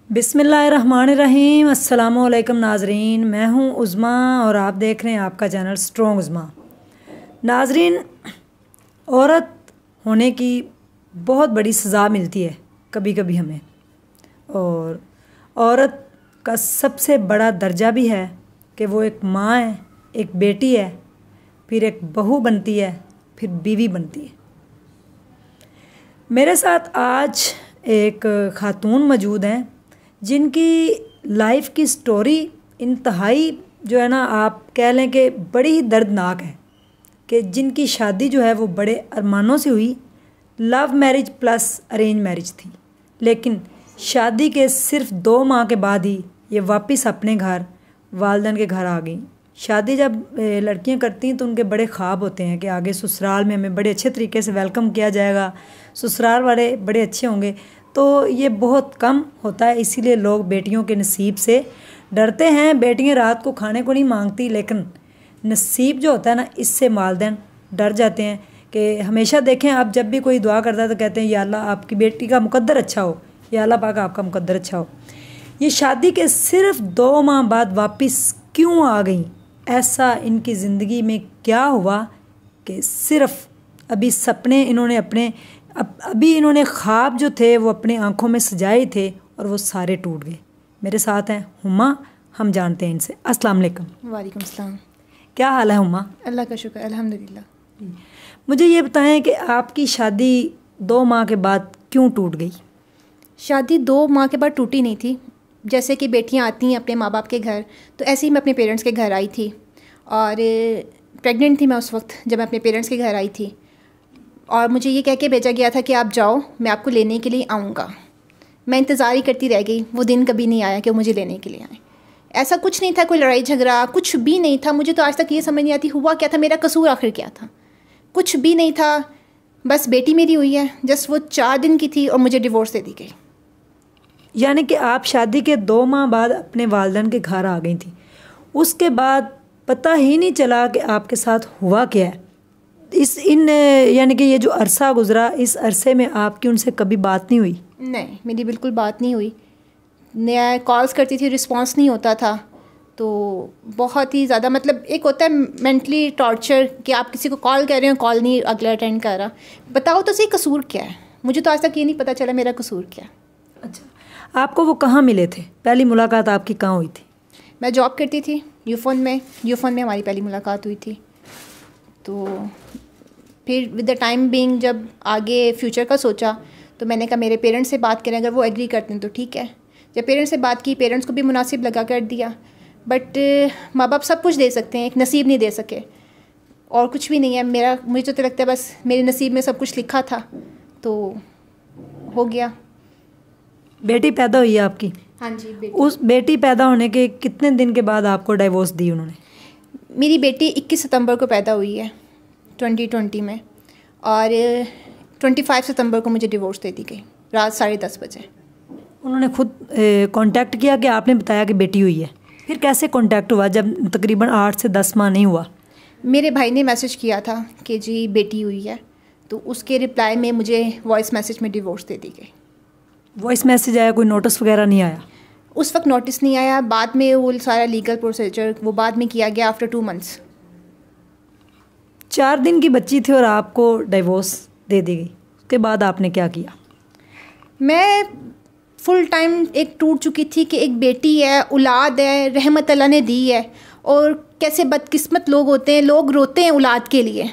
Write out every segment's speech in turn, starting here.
बिस्मिल्लाहिर्रहमानिर्रहीम। अस्सलामुअलैकुम नाजरीन, मैं हूँ उज़्मा और आप देख रहे हैं आपका चैनल स्ट्रॉन्ग उज़्मा। नाजरीन, औरत होने की बहुत बड़ी सज़ा मिलती है कभी कभी हमें, और औरत का सबसे बड़ा दर्जा भी है कि वो एक माँ है, एक बेटी है, फिर एक बहू बनती है, फिर बीवी बनती है। मेरे साथ आज एक ख़ातून मौजूद हैं जिनकी लाइफ की स्टोरी इंतहाई जो है ना, आप कह लें कि बड़ी ही दर्दनाक है, कि जिनकी शादी जो है वो बड़े अरमानों से हुई। Love marriage plus arrange marriage थी, लेकिन शादी के सिर्फ 2 माह के बाद ही ये वापस अपने घर वालिदैन के घर आ गई। शादी जब लड़कियां करती हैं तो उनके बड़े ख्वाब होते हैं कि आगे ससुराल में हमें बड़े अच्छे तरीके से वेलकम किया जाएगा, ससुराल वाले बड़े अच्छे होंगे। तो ये बहुत कम होता है, इसीलिए लोग बेटियों के नसीब से डरते हैं। बेटियां रात को खाने को नहीं मांगती, लेकिन नसीब जो होता है ना, इससे वालिदैन डर जाते हैं। कि हमेशा देखें, आप जब भी कोई दुआ करता है तो कहते हैं या अल्लाह आपकी बेटी का मुकद्दर अच्छा हो, या अल्लाह पाक आपका मुकद्दर अच्छा हो। ये शादी के सिर्फ 2 माह बाद वापस क्यों आ गई? ऐसा इनकी ज़िंदगी में क्या हुआ कि सिर्फ अभी सपने इन्होंने अपने अभी इन्होंने ख्वाब जो थे वो अपनी आंखों में सजाए थे और वो सारे टूट गए। मेरे साथ हैं हुमा, हम जानते हैं इनसे। अस्सलाम वालेकुम। वालेकुम सलाम। क्या हाल है हुमा? अल्लाह का शुक्र, अल्हम्दुलिल्लाह। मुझे ये बताएं कि आपकी शादी 2 माह के बाद क्यों टूट गई? शादी 2 माह के बाद टूटी नहीं थी। जैसे कि बेटियां आती हैं अपने माँ बाप के घर, तो ऐसे ही मैं अपने पेरेंट्स के घर आई थी, और प्रेग्नेंट थी मैं उस वक्त जब मैं अपने पेरेंट्स के घर आई थी। और मुझे ये कह के भेजा गया था कि आप जाओ, मैं आपको लेने के लिए आऊँगा। मैं इंतज़ार ही करती रह गई, वो दिन कभी नहीं आया कि वो मुझे लेने के लिए आए। ऐसा कुछ नहीं था, कोई लड़ाई झगड़ा कुछ भी नहीं था। मुझे तो आज तक ये समझ नहीं आती हुआ क्या था, मेरा कसूर आखिर क्या था। कुछ भी नहीं था, बस बेटी मेरी हुई है, जस्ट वो 4 दिन की थी और मुझे डिवोर्स दे दी गई। यानी कि आप शादी के 2 माह बाद अपने वालिदैन के घर आ गई थी, उसके बाद पता ही नहीं चला कि आपके साथ हुआ क्या है। यानी कि ये जो अरसा गुज़रा, इस अरसे में आपकी उनसे कभी बात नहीं हुई? नहीं, मेरी बिल्कुल बात नहीं हुई। मैं कॉल्स करती थी, रिस्पांस नहीं होता था। तो बहुत ही ज़्यादा, मतलब एक होता है मेंटली टॉर्चर कि आप किसी को कॉल कर रहे हो, कॉल नहीं अगला अटेंड कर रहा। बताओ तो सही कसूर क्या है? मुझे तो आज तक ये नहीं पता चला मेरा कसूर क्या है। अच्छा, आपको वो कहाँ मिले थे? पहली मुलाकात आपकी कहाँ हुई थी? मैं जॉब करती थी यूफोन में हमारी पहली मुलाकात हुई थी। तो फिर विद द टाइम बीइंग जब आगे फ्यूचर का सोचा, तो मैंने कहा मेरे पेरेंट्स से बात करें, अगर वो एग्री करते हैं तो ठीक है। जब पेरेंट्स से बात की, पेरेंट्स को भी मुनासिब लगा कर दिया। बट माँ बाप सब कुछ दे सकते हैं, एक नसीब नहीं दे सके, और कुछ भी नहीं है। मुझे तो लगता है बस मेरे नसीब में सब कुछ लिखा था, तो हो गया। बेटी पैदा हुई है आपकी? हाँ जी, बेटी। उस बेटी पैदा होने के कितने दिन के बाद आपको डिवोर्स दी उन्होंने? मेरी बेटी 21 सितंबर को पैदा हुई है 2020 में, और 25 सितंबर को मुझे डिवोर्स दे दी गई रात 10:30 बजे। उन्होंने खुद कांटेक्ट किया कि आपने बताया कि बेटी हुई है? फिर कैसे कांटेक्ट हुआ जब तकरीबन 8 से 10 माह नहीं हुआ? मेरे भाई ने मैसेज किया था कि जी बेटी हुई है, तो उसके रिप्लाई में मुझे वॉइस मैसेज में डिवोर्स दे दी गई। वॉइस मैसेज आया, कोई नोटिस वगैरह नहीं आया? उस वक्त नोटिस नहीं आया, बाद में वो सारा लीगल प्रोसीजर वो बाद में किया गया आफ्टर 2 मंथ्स। 4 दिन की बच्ची थी और आपको डिवोर्स दे दी गई, उसके बाद आपने क्या किया? मैं फुल टाइम एक टूट चुकी थी कि एक बेटी है, औलाद है, रहमत अल्लाह ने दी है। और कैसे बदकिस्मत लोग होते हैं, लोग रोते हैं औलाद के लिए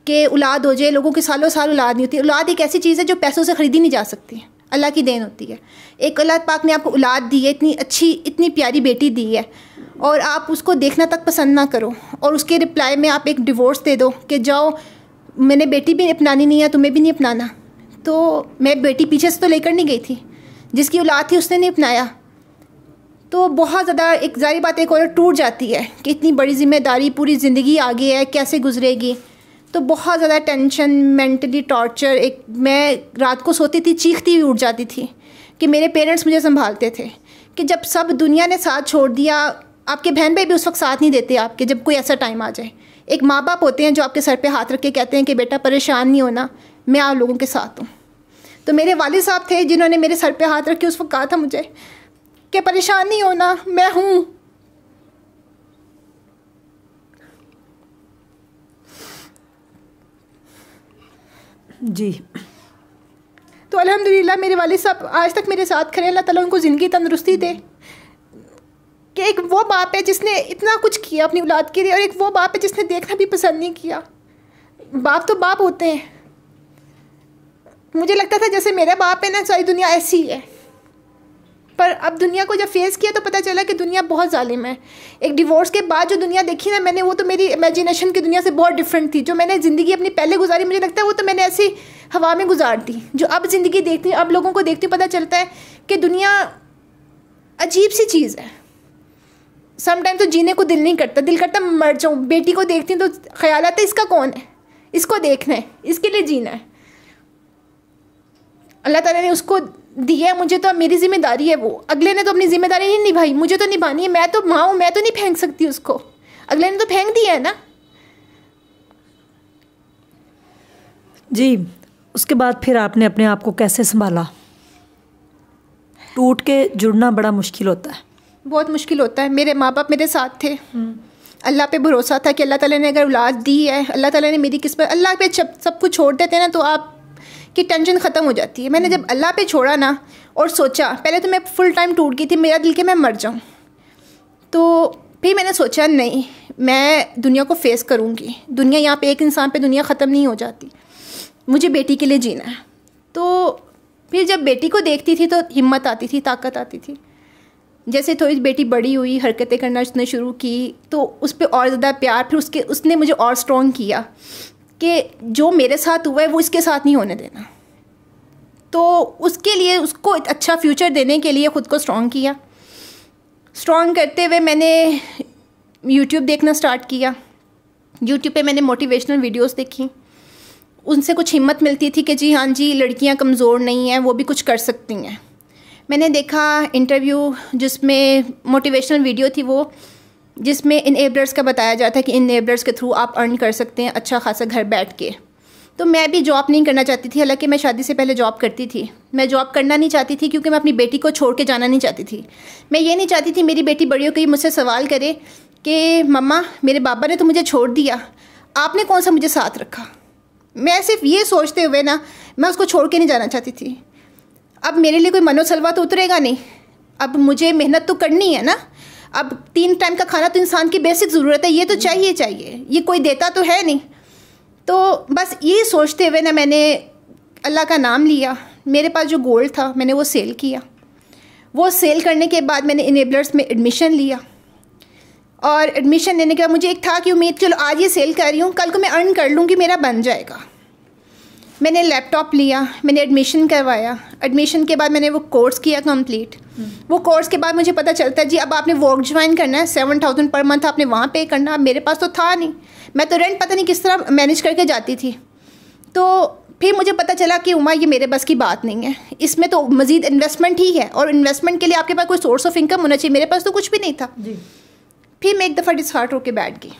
कि औलाद हो जाए। लोगों की सालों साल औलाद नहीं होती। औलाद एक ऐसी चीज़ है जो पैसों से ख़रीदी नहीं जा सकती, अल्लाह की देन होती है। एक अल्लाह पाक ने आपको औलाद दी है, इतनी अच्छी इतनी प्यारी बेटी दी है, और आप उसको देखना तक पसंद ना करो, और उसके रिप्लाई में आप एक डिवोर्स दे दो कि जाओ, मैंने बेटी भी अपनानी नहीं है, तुम्हें भी नहीं अपनाना। तो मैं बेटी पीछे से तो लेकर नहीं गई थी, जिसकी औलाद थी उसने नहीं अपनाया। तो बहुत ज़्यादा एक ज़ाहिर बात, एक औरत टूट जाती है कि इतनी बड़ी जिम्मेदारी, पूरी ज़िंदगी आगे है, कैसे गुजरेगी। तो बहुत ज़्यादा टेंशन, मेंटली टॉर्चर। एक मैं रात को सोती थी चीखती हुई उठ जाती थी कि मेरे पेरेंट्स मुझे संभालते थे, कि जब सब दुनिया ने साथ छोड़ दिया, आपके बहन भाई भी उस वक्त साथ नहीं देते आपके, जब कोई ऐसा टाइम आ जाए। एक माँ बाप होते हैं जो आपके सर पे हाथ रख के कहते हैं कि बेटा परेशान नहीं होना, मैं आप लोगों के साथ हूँ। तो मेरे वालिद साहब थे जिन्होंने मेरे सर पे हाथ रख के उस वक्त कहा था मुझे कि परेशान नहीं होना, मैं हूँ। जी। तो अल्हम्दुलिल्लाह मेरे वालिद साहब आज तक मेरे साथ खड़े, अल्लाह ताला उनको ज़िंदगी तंदुरुस्ती दे। कि एक वो बाप है जिसने इतना कुछ किया अपनी औलाद के लिए, और एक वो बाप है जिसने देखना भी पसंद नहीं किया। बाप तो बाप होते हैं। मुझे लगता था जैसे मेरा बाप है ना, सारी दुनिया ऐसी है, पर अब दुनिया को जब फेस किया तो पता चला कि दुनिया बहुत जालिम है। एक डिवोर्स के बाद जो दुनिया देखी ना मैंने, वो तो मेरी इमेजिनेशन की दुनिया से बहुत डिफरेंट थी। जो मैंने ज़िंदगी अपनी पहले गुजारी, मुझे लगता है वो तो मैंने ऐसी हवा में गुजार दी। जो अब ज़िंदगी देखती हूँ, अब लोगों को देखती हूँ, पता चलता है कि दुनिया अजीब सी चीज़ है। समटाइम तो जीने को दिल नहीं करता, दिल करता मर जाऊँ। बेटी को देखती हूँ तो ख्याल आता है इसका कौन है, इसको देखना है, इसके लिए जीना है। अल्लाह ताला ने उसको दिया है, मुझे तो अब मेरी जिम्मेदारी है वो। अगले ने तो अपनी जिम्मेदारी नहीं निभाई, मुझे तो निभानी है। मैं तो माँ हूँ, मैं तो नहीं फेंक सकती उसको, अगले ने तो फेंक दिया है ना। जी। उसके बाद फिर आपने अपने आप को कैसे संभाला? टूट के जुड़ना बड़ा मुश्किल होता है, बहुत मुश्किल होता है। मेरे माँ बाप मेरे साथ थे, अल्लाह पे भरोसा था कि अल्लाह ताला ने अगर औलाद दी है, अल्लाह ताला ने मेरी किस्मत, अल्लाह पे सब कुछ छोड़ देते हैं ना तो आप की टेंशन ख़त्म हो जाती है। मैंने जब अल्लाह पे छोड़ा ना और सोचा, पहले तो मैं फुल टाइम टूट गई थी, मेरा दिल के मैं मर जाऊँ। तो फिर मैंने सोचा नहीं, मैं दुनिया को फेस करूँगी। दुनिया यहाँ पे एक इंसान पे दुनिया ख़त्म नहीं हो जाती, मुझे बेटी के लिए जीना है। तो फिर जब बेटी को देखती थी तो हिम्मत आती थी, ताकत आती थी। जैसे थोड़ी बेटी बड़ी हुई, हरकतें करना उसने शुरू की, तो उस पर और ज़्यादा प्यार, फिर उसने मुझे और स्ट्रॉन्ग किया कि जो मेरे साथ हुआ है वो इसके साथ नहीं होने देना। तो उसके लिए, उसको एक अच्छा फ्यूचर देने के लिए ख़ुद को स्ट्रॉन्ग किया। स्ट्रॉन्ग करते हुए मैंने यूट्यूब देखना स्टार्ट किया। यूट्यूब पे मैंने मोटिवेशनल वीडियोस देखी, उनसे कुछ हिम्मत मिलती थी कि जी हाँ जी, लड़कियां कमज़ोर नहीं हैं, वो भी कुछ कर सकती हैं। मैंने देखा इंटरव्यू जिसमें मोटिवेशनल वीडियो थी, वो जिसमें इनेबलर्स का बताया जाता है कि इनेबलर्स के थ्रू आप अर्न कर सकते हैं अच्छा खासा घर बैठ के। तो मैं भी जॉब नहीं करना चाहती थी, हालांकि मैं शादी से पहले जॉब करती थी। मैं जॉब करना नहीं चाहती थी क्योंकि मैं अपनी बेटी को छोड़ के जाना नहीं चाहती थी। मैं ये नहीं चाहती थी मेरी बेटी बड़ी हो गई मुझसे सवाल करे कि मम्मा मेरे बाबा ने तो मुझे छोड़ दिया, आपने कौन सा मुझे साथ रखा। मैं सिर्फ ये सोचते हुए ना, मैं उसको छोड़ के नहीं जाना चाहती थी। अब मेरे लिए कोई मनोसलवा तो उतरेगा नहीं, अब मुझे मेहनत तो करनी है ना। अब 3 टाइम का खाना तो इंसान की बेसिक ज़रूरत है, ये तो चाहिए, ये कोई देता तो है नहीं। तो बस ये सोचते हुए ना मैंने अल्लाह का नाम लिया। मेरे पास जो गोल्ड था मैंने वो सेल किया। वो सेल करने के बाद मैंने इनेबलर्स में एडमिशन लिया, और एडमिशन लेने के बाद मुझे एक था कि उम्मीद, चलो आज ये सेल कर रही हूँ, कल को मैं अर्न कर लूँगी, मेरा बन जाएगा। मैंने लैपटॉप लिया, मैंने एडमिशन करवाया। एडमिशन के बाद मैंने वो कोर्स किया कंप्लीट। वो कोर्स के बाद मुझे पता चलता है जी अब आपने वर्क ज्वाइन करना है, 7000 पर मंथ आपने वहाँ पे करना। अब मेरे पास तो था नहीं, मैं तो रेंट पता नहीं किस तरह मैनेज करके जाती थी। तो फिर मुझे पता चला कि उमा ये मेरे बस की बात नहीं है, इसमें तो मज़ीद इन्वेस्टमेंट ही है, और इन्वेस्टमेंट के लिए आपके पास कोई सोर्स ऑफ इनकम होना चाहिए। मेरे पास तो कुछ भी नहीं था जी। फिर मैं एक दफ़ा डिसहार्ट होकर बैठ गई,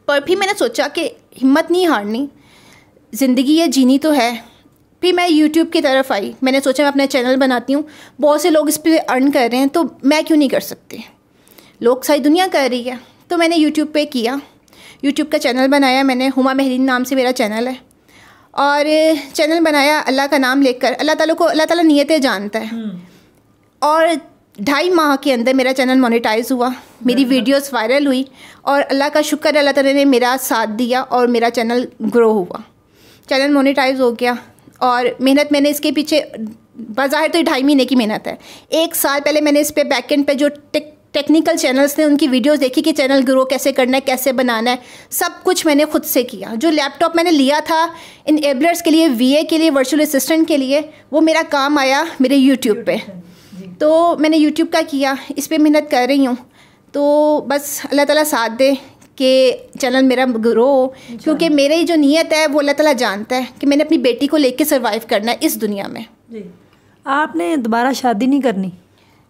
पर फिर मैंने सोचा कि हिम्मत नहीं हारनी, ज़िंदगी है, जीनी तो है। फिर मैं यूट्यूब की तरफ आई। मैंने सोचा मैं अपना चैनल बनाती हूँ, बहुत से लोग इस पर अर्न कर रहे हैं तो मैं क्यों नहीं कर सकती, लोग सारी दुनिया कर रही है। तो मैंने यूट्यूब पे किया, यूट्यूब का चैनल बनाया मैंने, हुमा महरीन नाम से मेरा चैनल है। और चैनल बनाया अल्लाह का नाम लेकर। अल्लाह ताला नियतें जानता है। और 2.5 माह के अंदर मेरा चैनल मोनेटाइज हुआ, मेरी वीडियोस वायरल हुई, और अल्लाह का शुक्र है अल्लाह ताला ने मेरा साथ दिया और मेरा चैनल ग्रो हुआ। चैनल मोनेटाइज हो गया, और मेहनत मैंने इसके पीछे, बाज़ाहिर तो 2.5 महीने की मेहनत है। 1 साल पहले मैंने इस पे बैकएंड पे जो टेक्निकल चैनल्स थे उनकी वीडियोस देखी कि चैनल ग्रो कैसे करना है, कैसे बनाना है, सब कुछ मैंने खुद से किया। जो लैपटॉप मैंने लिया था इनेबलर्स के लिए, वीए के लिए, वर्चुअल असिस्टेंट के लिए, वो मेरा काम आया मेरे यूट्यूब पे। तो मैंने यूट्यूब का किया, इस पर मेहनत कर रही हूँ। तो बस अल्लाह ताला साथ दे कि चैनल मेरा ग्रो हो, क्योंकि मेरी जो नीयत है वो अल्लाह ताला जानता है कि मैंने अपनी बेटी को लेके सरवाइव करना है इस दुनिया में जी। आपने दोबारा शादी नहीं करनी?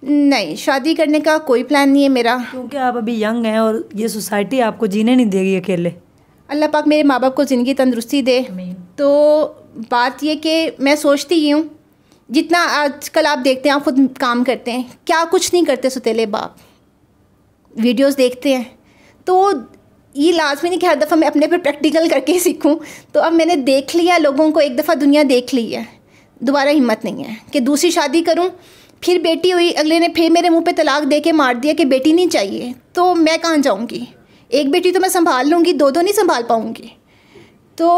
नहीं, शादी करने का कोई प्लान नहीं है मेरा, क्योंकि आप अभी यंग हैं और ये सोसाइटी आपको जीने नहीं देगी अकेले। अल्लाह पाक मेरे माँ बाप को ज़िंदगी तंदुरुस्ती दे। तो बात ये कि मैं सोचती ही हूँ, जितना आजकल आप देखते हैं, आप खुद काम करते हैं, क्या कुछ नहीं करते सौतेले बाप, वीडियोस देखते हैं। तो ये लाजमी नहीं कि हर दफ़ा मैं अपने पर प्रैक्टिकल करके सीखूं। तो अब मैंने देख लिया, लोगों को एक दफ़ा दुनिया देख ली है, दोबारा हिम्मत नहीं है कि दूसरी शादी करूं। फिर बेटी हुई, अगले ने फिर मेरे मुंह पे तलाक दे के मार दिया कि बेटी नहीं चाहिए, तो मैं कहाँ जाऊंगी? एक बेटी तो मैं संभाल लूँगी, दो नहीं संभाल पाऊँगी। तो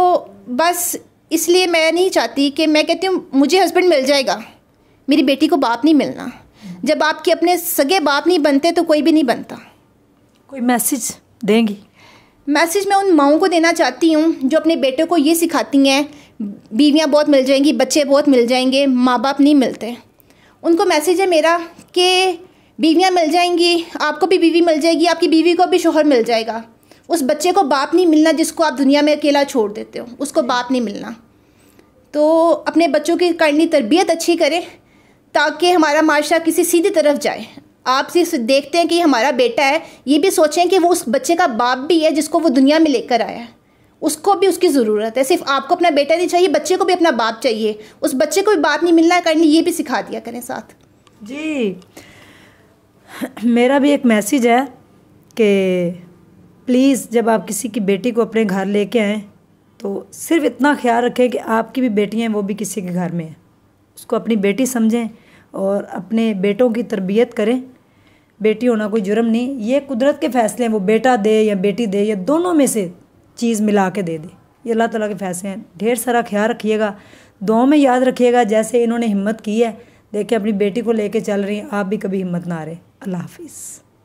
बस इसलिए मैं नहीं चाहती कि, मैं कहती हूँ मुझे हस्बैंड मिल जाएगा, मेरी बेटी को बाप नहीं मिलना। जब आपके अपने सगे बाप नहीं बनते तो कोई भी नहीं बनता। कोई मैसेज देंगी? मैसेज मैं उन माओं को देना चाहती हूँ जो अपने बेटे को ये सिखाती हैं बीवियाँ बहुत मिल जाएंगी, बच्चे बहुत मिल जाएंगे, माँ बाप नहीं मिलते। उनको मैसेज है मेरा कि बीवियाँ मिल जाएंगी, आपको भी बीवी मिल जाएगी, आपकी बीवी को भी शोहर मिल जाएगा। उस बच्चे को बाप नहीं मिलना जिसको आप दुनिया में अकेला छोड़ देते हो, उसको बाप नहीं मिलना। तो अपने बच्चों की करनी तरबियत अच्छी करें ताकि हमारा माशरा किसी सीधी तरफ जाए। आप सिर्फ देखते हैं कि हमारा बेटा है, ये भी सोचें कि वो उस बच्चे का बाप भी है जिसको वो दुनिया में लेकर आया है, उसको भी उसकी ज़रूरत है। सिर्फ आपको अपना बेटा नहीं चाहिए, बच्चे को भी अपना बाप चाहिए। उस बच्चे को भी बाप नहीं मिलना करनी, ये भी सिखा दिया करें साथ। जी, मेरा भी एक मैसेज है कि प्लीज़ जब आप किसी की बेटी को अपने घर लेके आएँ तो सिर्फ इतना ख्याल रखें कि आपकी भी बेटियाँ हैं, वो भी किसी के घर में हैं, उसको अपनी बेटी समझें और अपने बेटों की तरबियत करें। बेटी होना कोई जुर्म नहीं, ये कुदरत के फ़ैसले हैं, वो बेटा दे या बेटी दे या दोनों में से चीज़ मिला के दे ये अल्लाह ताला के फ़ैसले हैं। ढेर सारा ख्याल रखिएगा, दुआओं में याद रखिएगा। जैसे इन्होंने हिम्मत की है, देखिए अपनी बेटी को लेके चल रही हैं, आप भी कभी हिम्मत ना हारें। अल्लाह हाफिज़।